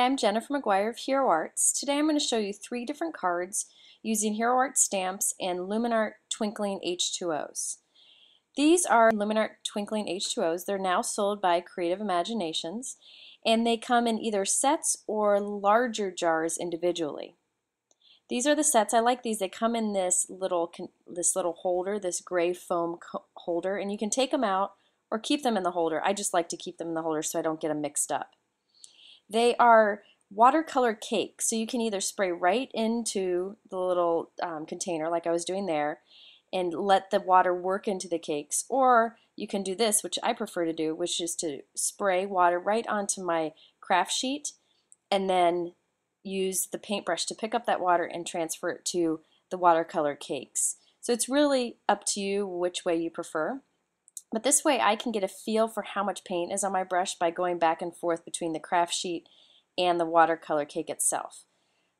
I'm Jennifer McGuire of Hero Arts. Today I'm going to show you 3 different cards using Hero Arts stamps and Luminart Twinkling H2Os. These are Luminart Twinkling H2Os. They're now sold by Creative Imaginations, and they come in either sets or larger jars individually. These are the sets. I like these. They come in this little holder, this gray foam holder, and you can take them out or keep them in the holder. I just like to keep them in the holder so I don't get them mixed up. They are watercolor cakes, so you can either spray right into the little container like I was doing there and let the water work into the cakes, or you can do this, which I prefer to do, which is to spray water right onto my craft sheet and then use the paintbrush to pick up that water and transfer it to the watercolor cakes. So it's really up to you which way you prefer. But this way I can get a feel for how much paint is on my brush by going back and forth between the craft sheet and the watercolor cake itself.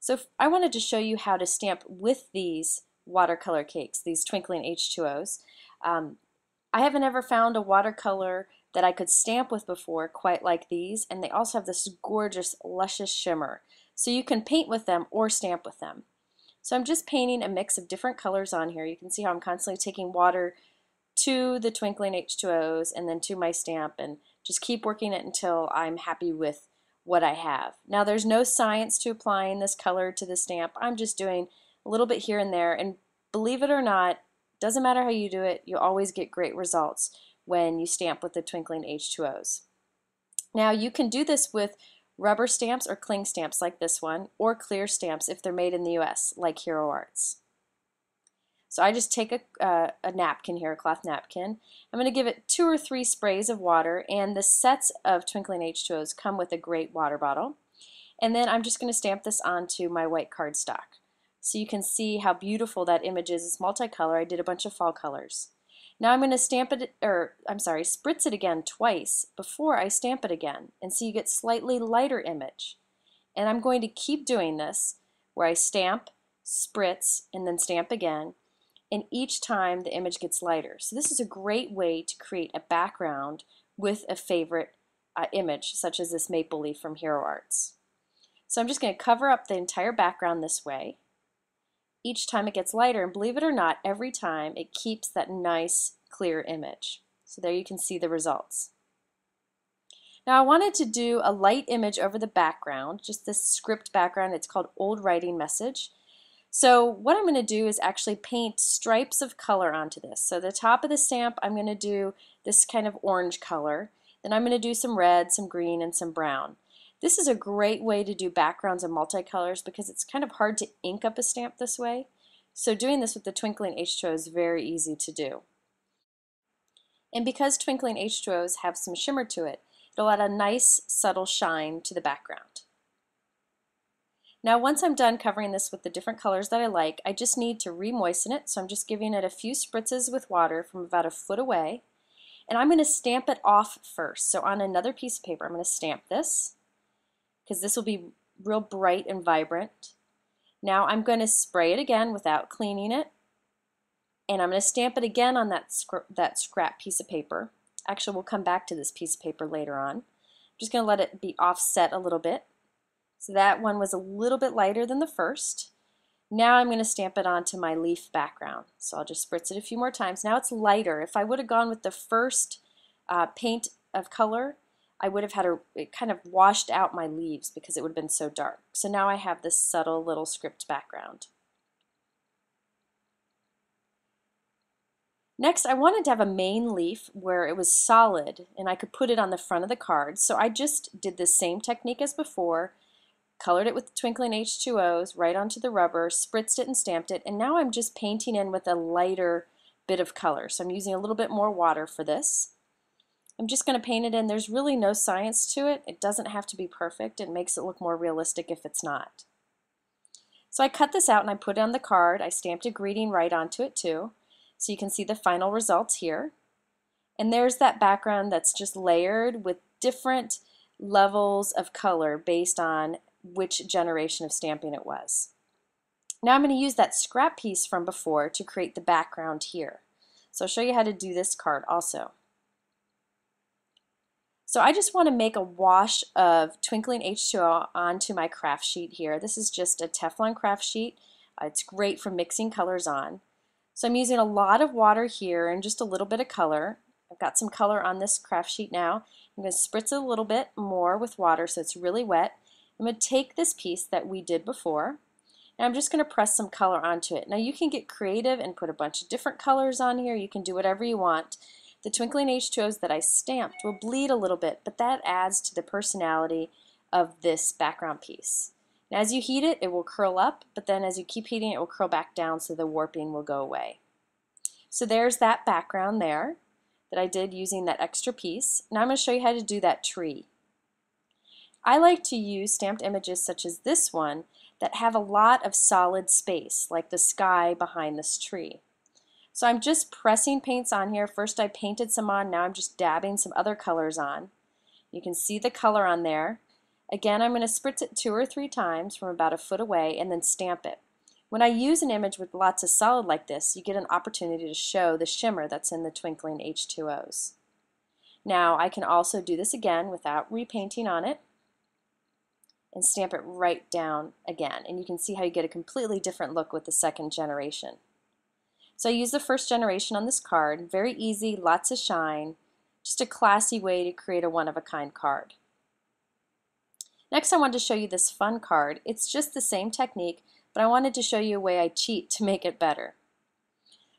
So I wanted to show you how to stamp with these watercolor cakes, these Twinkling H2Os. I haven't ever found a watercolor that I could stamp with before quite like these, and they also have this gorgeous luscious shimmer. So you can paint with them or stamp with them. So I'm just painting a mix of different colors on here. You can see how I'm constantly taking water to the Twinkling H2Os and then to my stamp, and just keep working it until I'm happy with what I have. Now there's no science to applying this color to the stamp. I'm just doing a little bit here and there, and believe it or not, doesn't matter how you do it, you always get great results when you stamp with the Twinkling H2Os. Now you can do this with rubber stamps or cling stamps like this one, or clear stamps if they're made in the US like Hero Arts. So I just take a napkin here, a cloth napkin. I'm going to give it 2 or 3 sprays of water, and the sets of Twinkling H2Os come with a great water bottle. And then I'm just going to stamp this onto my white cardstock. So you can see how beautiful that image is. It's multicolor. I did a bunch of fall colors. Now I'm going to spritz it again twice before I stamp it again, and so you get slightly lighter image. And I'm going to keep doing this where I stamp, spritz, and then stamp again. And each time the image gets lighter. So this is a great way to create a background with a favorite image, such as this maple leaf from Hero Arts. So I'm just going to cover up the entire background this way. Each time it gets lighter, and believe it or not, every time it keeps that nice clear image. So there you can see the results. Now I wanted to do a light image over the background, just this script background. It's called Old Writing Message. So what I'm going to do is actually paint stripes of color onto this. So the top of the stamp, I'm going to do this kind of orange color. Then I'm going to do some red, some green, and some brown. This is a great way to do backgrounds and multicolors because it's kind of hard to ink up a stamp this way. So doing this with the Twinkling H2O is very easy to do. And because Twinkling H2Os have some shimmer to it, it'll add a nice subtle shine to the background. Now once I'm done covering this with the different colors that I like, I just need to re-moisten it, so I'm just giving it a few spritzes with water from about a foot away, and I'm going to stamp it off first. So on another piece of paper I'm going to stamp this, because this will be real bright and vibrant. Now I'm going to spray it again without cleaning it, and I'm going to stamp it again on that scrap piece of paper. Actually, we'll come back to this piece of paper later on. I'm just going to let it be offset a little bit. So that one was a little bit lighter than the first. Now I'm going to stamp it onto my leaf background. So I'll just spritz it a few more times. Now it's lighter. If I would have gone with the first paint of color, I would have had it kind of washed out my leaves because it would have been so dark. So now I have this subtle little script background. Next, I wanted to have a main leaf where it was solid and I could put it on the front of the card. So I just did the same technique as before. Colored it with the Twinkling H2Os right onto the rubber, spritzed it and stamped it, and now I'm just painting in with a lighter bit of color. So I'm using a little bit more water for this. I'm just going to paint it in. There's really no science to it. It doesn't have to be perfect. It makes it look more realistic if it's not. So I cut this out and I put it on the card. I stamped a greeting right onto it too. So you can see the final results here. And there's that background that's just layered with different levels of color based on which generation of stamping it was. Now I'm going to use that scrap piece from before to create the background here. So I'll show you how to do this card also. So So I just want to make a wash of Twinkling H2O onto my craft sheet here. This is just a Teflon craft sheet. It's great for mixing colors on. So I'm using a lot of water here and just a little bit of color. I've got some color on this craft sheet now. I'm going to spritz it a little bit more with water so it's really wet. I'm going to take this piece that we did before and I'm just going to press some color onto it. Now you can get creative and put a bunch of different colors on here. You can do whatever you want. The Twinkling H2Os that I stamped will bleed a little bit, but that adds to the personality of this background piece. And as you heat it, it will curl up, but then as you keep heating it, it will curl back down so the warping will go away. So there's that background there that I did using that extra piece. Now I'm going to show you how to do that tree. I like to use stamped images such as this one that have a lot of solid space, like the sky behind this tree. So I'm just pressing paints on here. First I painted some on, now I'm just dabbing some other colors on. You can see the color on there. Again, I'm going to spritz it 2 or 3 times from about a foot away and then stamp it. When I use an image with lots of solid like this, you get an opportunity to show the shimmer that's in the Twinkling H2Os. Now I can also do this again without repainting on it and stamp it right down again. And you can see how you get a completely different look with the second generation. So I use the first generation on this card. Very easy, lots of shine. Just a classy way to create a one-of-a-kind card. Next I wanted to show you this fun card. It's just the same technique, but I wanted to show you a way I cheat to make it better.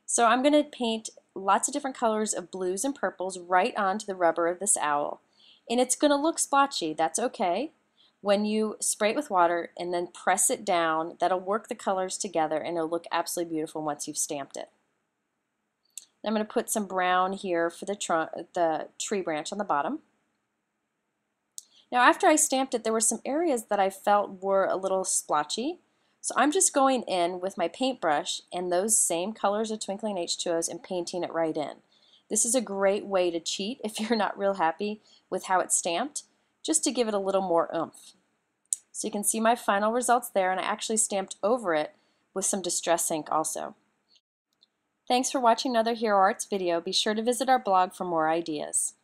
So I'm going to paint lots of different colors of blues and purples right onto the rubber of this owl. And it's going to look splotchy. That's okay. When you spray it with water and then press it down, that'll work the colors together and it'll look absolutely beautiful once you've stamped it. I'm going to put some brown here for the tree branch on the bottom. Now after I stamped it, there were some areas that I felt were a little splotchy. So I'm just going in with my paintbrush and those same colors of Twinkling H2Os and painting it right in. This is a great way to cheat if you're not real happy with how it's stamped, just to give it a little more oomph. So you can see my final results there, and I actually stamped over it with some Distress ink also. Thanks for watching another Hero Arts video. Be sure to visit our blog for more ideas.